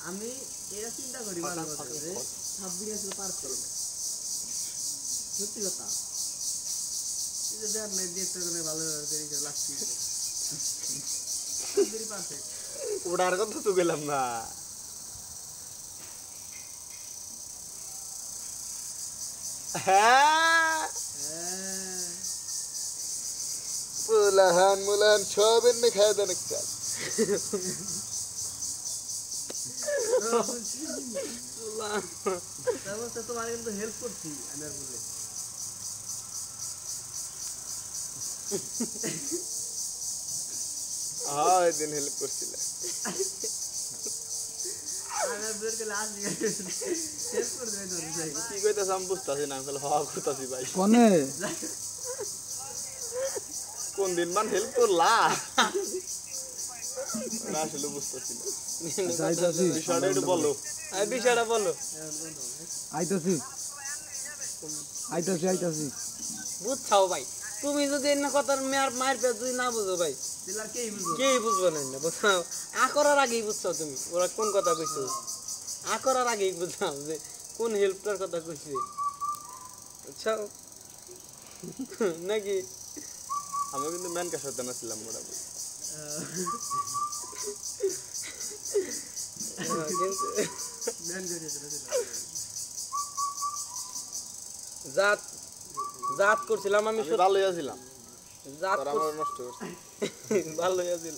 আমি এটা চিন্তা করি ভালো কথা যে সাব্বির আসলে পারফেক্ট সত্যি কথা এই যে দেন নাই দেখতে করে ভালো দেরি করে লাগছে সাব্বির পারফেক্ট ওটার কথা তো গেলাম না হ্যাঁ মুলাহান সব এমনি খায় দেন একটা তোমার কিন্তু হেল্প করছি আমি আর বলে হ্যাঁ দিন হেল্প করছিল কি কইতাছ আমি বুঝতাছি না আমি হওয়া করতাছি ভাই কোন দিন মান হেল্প করলা আসলে বুঝতাছি না বিষয়টা একটু বলো বিষয়টা বলো আইতাছি বুঝছাও ভাই তুমি যদি এর কথা মায়ের পেয়ে যদি না বুঝো ভাই কেই বুঝবো না বুঝছাও আকরার আগেই বুঝছাও তুমি ওরা কোন কথা কইছো আকরার আগেই বুঝছাও যে কোন হেল্পটার কথা কইছে বুঝছাও নাকি আমি কিন্তু ম্যান কাছে সাথে নাছিলাম মোটামুটি জাত জাত করছিলাম আমি ভালোই আছিলাম জাত আমার নষ্ট করছি ভালোই আছিল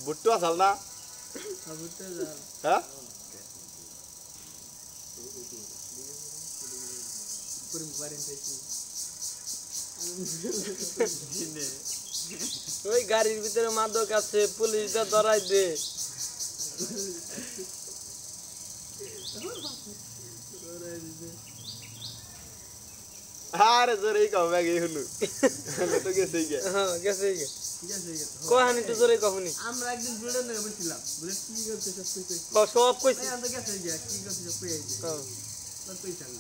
বুট্টু আসাল না হ্যাঁ ওই গাড়ির ভিতরে মাদক আছে পুলিশটা ধরাই দে আরে জোরে কও ব্যাগ এই হলো তো গেছেই গে হ্যাঁ গেছেই গে কহানি তো জোরে কহনি আমরা একদিন বুলেট নিয়ে বসছিলাম বুলেট কি করতে সব কইছি আমি গেছে কি করতে সব কই আইছে হ্যাঁ কই চাল